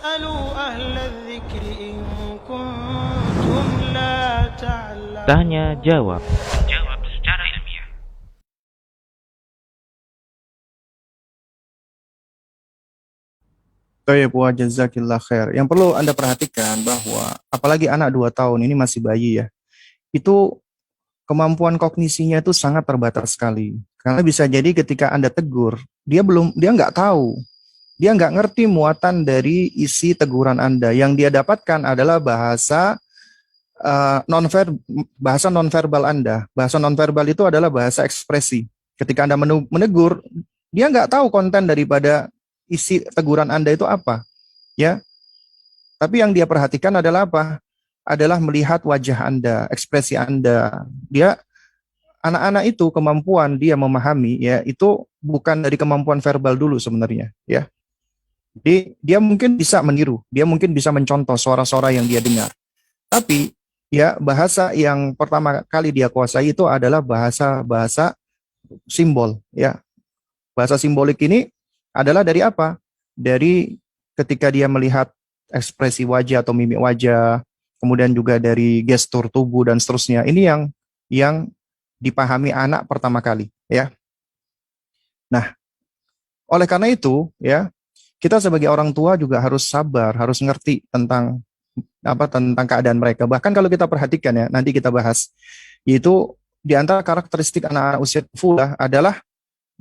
فاسألوا أهل الذكر إن كنتم لا تعلمون. Tanya jawab. Jawab secara ilmiah. Baik, wa jazakillah khair. Yang perlu Anda perhatikan bahwa apalagi anak 2 tahun ini masih bayi ya, itu kemampuan kognisinya itu sangat terbatas sekali. Karena bisa jadi ketika Anda tegur, dia nggak tahu, dia nggak ngerti muatan dari isi teguran Anda. Yang dia dapatkan adalah bahasa nonverbal Anda. Bahasa nonverbal itu adalah bahasa ekspresi. Ketika Anda menegur, dia nggak tahu konten daripada isi teguran Anda itu apa, ya. Tapi yang dia perhatikan adalah apa? Adalah melihat wajah Anda, ekspresi Anda. Anak-anak itu kemampuan dia memahami, ya, itu bukan dari kemampuan verbal dulu sebenarnya, ya. Jadi dia mungkin bisa meniru, dia mungkin bisa mencontoh suara-suara yang dia dengar. Tapi ya bahasa yang pertama kali dia kuasai itu adalah bahasa simbol, ya. Bahasa simbolik ini adalah dari apa? Dari ketika dia melihat ekspresi wajah atau mimik wajah, kemudian juga dari gestur tubuh dan seterusnya. Ini yang dipahami anak pertama kali, ya. Nah, oleh karena itu, ya, kita sebagai orang tua juga harus sabar, harus ngerti tentang tentang keadaan mereka. Bahkan kalau kita perhatikan ya, nanti kita bahas, yaitu di antara karakteristik anak-anak usia tufulah adalah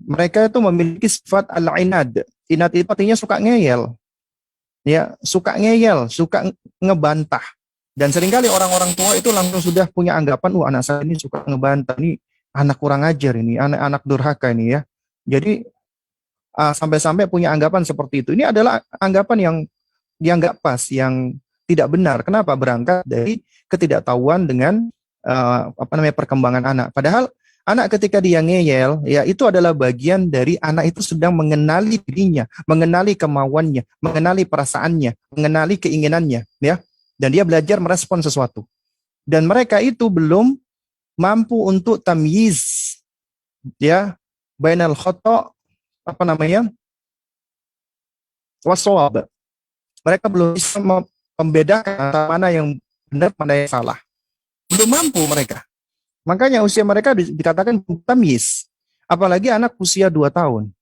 mereka itu memiliki sifat al-inad. Inad itu artinya suka ngeyel. Ya, suka ngeyel, suka ngebantah. Dan seringkali orang-orang tua itu langsung sudah punya anggapan, anak saya ini suka ngebantah, ini anak kurang ajar ini, anak durhaka ini, ya. Jadi sampai-sampai punya anggapan seperti itu. Ini adalah anggapan yang dianggap pas, yang tidak benar. Kenapa? Berangkat dari ketidaktahuan dengan perkembangan anak. Padahal anak ketika dia ngeyel, ya, itu adalah bagian dari anak itu sedang mengenali dirinya, mengenali kemauannya, mengenali perasaannya, mengenali keinginannya, ya. Dan dia belajar merespon sesuatu. Dan mereka itu belum mampu untuk tamyiz, ya, bainal khata, wasawab. Mereka belum bisa membedakan antara mana yang benar, mana yang salah. Belum mampu mereka. Makanya usia mereka dikatakan tamyiz. Apalagi anak usia 2 tahun.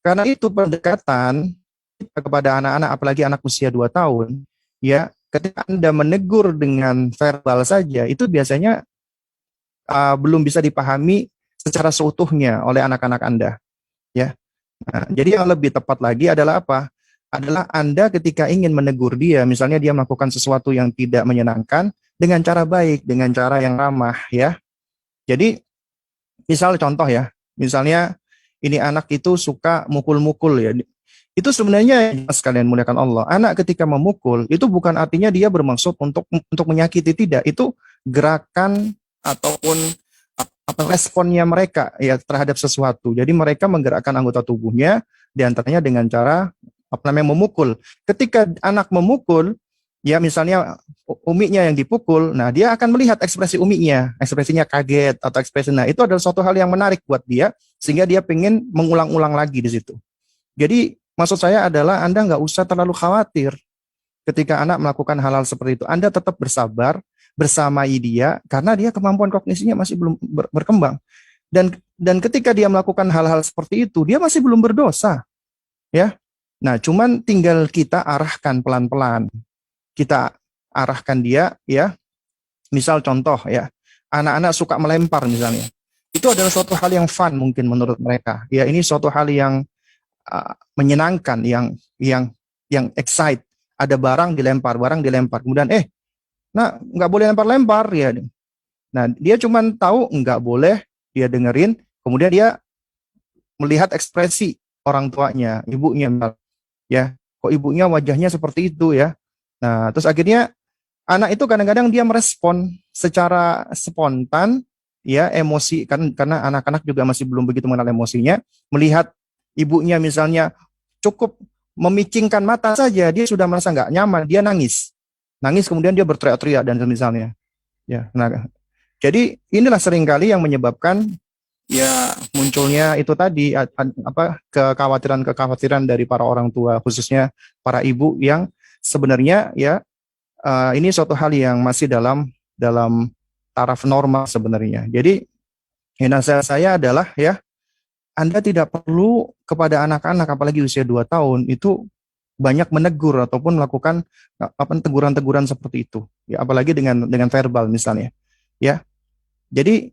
Karena itu pendekatan kita kepada anak-anak, apalagi anak usia 2 tahun, ya, ketika Anda menegur dengan verbal saja, itu biasanya belum bisa dipahami secara seutuhnya oleh anak-anak Anda, ya. Nah, jadi yang lebih tepat lagi adalah apa? Adalah Anda ketika ingin menegur dia, misalnya dia melakukan sesuatu yang tidak menyenangkan, dengan cara baik, dengan cara yang ramah, ya. Jadi, misal contoh ya, misalnya ini anak itu suka mukul-mukul, ya. Itu sebenarnya sekalian muliakan Allah. Anak ketika memukul itu bukan artinya dia bermaksud untuk menyakiti, tidak. Itu gerakan ataupun responnya mereka, ya, terhadap sesuatu. Jadi mereka menggerakkan anggota tubuhnya diantaranya dengan cara memukul. Ketika anak memukul, ya, misalnya umiknya yang dipukul, nah dia akan melihat ekspresi umiknya, ekspresinya kaget atau ekspresi, nah itu adalah suatu hal yang menarik buat dia, sehingga dia pengen mengulang-ulang lagi di situ. Jadi maksud saya adalah Anda nggak usah terlalu khawatir ketika anak melakukan hal-hal seperti itu. Anda tetap bersabar, bersamai dia, karena dia kemampuan kognisinya masih belum berkembang. Dan ketika dia melakukan hal-hal seperti itu, dia masih belum berdosa, ya. Nah, cuman tinggal kita arahkan pelan-pelan. Kita arahkan dia, ya. Misal contoh, ya, anak-anak suka melempar misalnya. Itu adalah suatu hal yang fun mungkin menurut mereka. Ya, ini suatu hal yang menyenangkan, yang excite. Ada barang dilempar, kemudian nah, nggak boleh lempar-lempar, ya. Nah, dia cuma tahu nggak boleh, dia dengerin, kemudian dia melihat ekspresi orang tuanya, ibunya, ya, kok ibunya wajahnya seperti itu, ya. Nah, terus akhirnya anak itu kadang-kadang dia merespon secara spontan, ya, emosi, karena anak-anak juga masih belum begitu mengenal emosinya, melihat ibunya misalnya cukup memicingkan mata saja, dia sudah merasa nggak nyaman, dia nangis kemudian dia berteriak-teriak dan misalnya, ya. Nah, jadi inilah seringkali yang menyebabkan, ya, munculnya itu tadi kekhawatiran dari para orang tua, khususnya para ibu yang sebenarnya ya ini suatu hal yang masih dalam taraf normal sebenarnya. Jadi nasihat saya adalah ya, Anda tidak perlu kepada anak-anak apalagi usia 2 tahun itu banyak menegur ataupun melakukan teguran-teguran seperti itu. Ya, apalagi dengan verbal misalnya. Ya. Jadi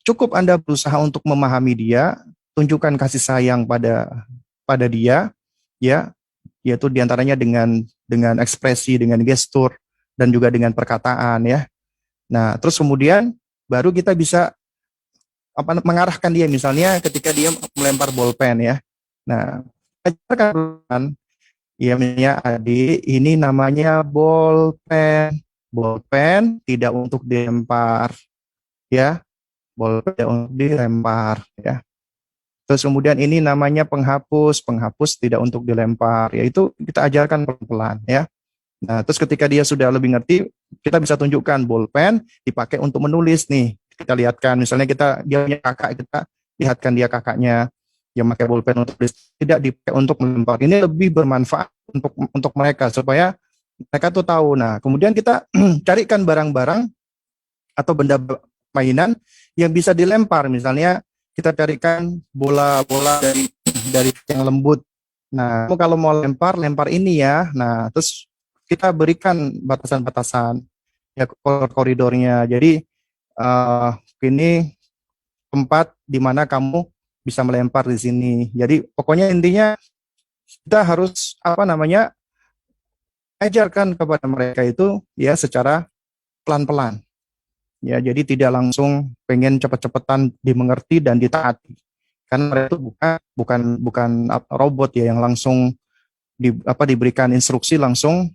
cukup Anda berusaha untuk memahami dia, tunjukkan kasih sayang pada dia, ya, yaitu diantaranya dengan ekspresi, dengan gestur, dan juga dengan perkataan, ya. Nah, terus kemudian baru kita bisa mengarahkan dia, misalnya ketika dia melempar bolpen, ya. Nah, ajarkan, ya, misalnya adik, ini namanya bolpen, bolpen tidak untuk dilempar, ya, bolpen tidak untuk dilempar, ya. Terus kemudian ini namanya penghapus, penghapus tidak untuk dilempar, yaitu kita ajarkan pelan-pelan, ya. Nah, terus ketika dia sudah lebih ngerti, kita bisa tunjukkan bolpen dipakai untuk menulis nih. Kita lihatkan, misalnya dia punya kakak, kita lihatkan dia kakaknya yang pakai bolpen untuk tulis, tidak dipakai untuk melempar. Ini lebih bermanfaat untuk mereka supaya mereka tuh tahu. Nah, kemudian kita carikan barang-barang atau benda mainan yang bisa dilempar, misalnya kita carikan bola-bola dari yang lembut. Nah, kalau mau lempar ini ya. Nah, terus kita berikan batasan-batasan, ya, koridornya. Jadi ini tempat di mana kamu bisa melempar di sini. Jadi pokoknya intinya kita harus ajarkan kepada mereka itu ya secara pelan-pelan. Ya, jadi tidak langsung pengen cepet-cepetan dimengerti dan ditaati. Karena mereka itu bukan robot ya yang langsung diberikan instruksi langsung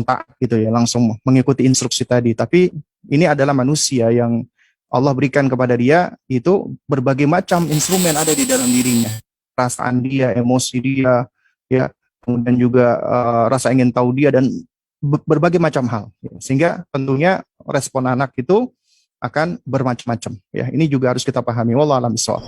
taat gitu ya, langsung mengikuti instruksi tadi. Tapi ini adalah manusia yang Allah berikan kepada dia itu berbagai macam instrumen ada di dalam dirinya. Perasaan dia, emosi dia, ya, kemudian juga rasa ingin tahu dia dan berbagai macam hal. Sehingga tentunya respon anak itu akan bermacam-macam. Ya, ini juga harus kita pahami. Wallahu a'lam bishawab.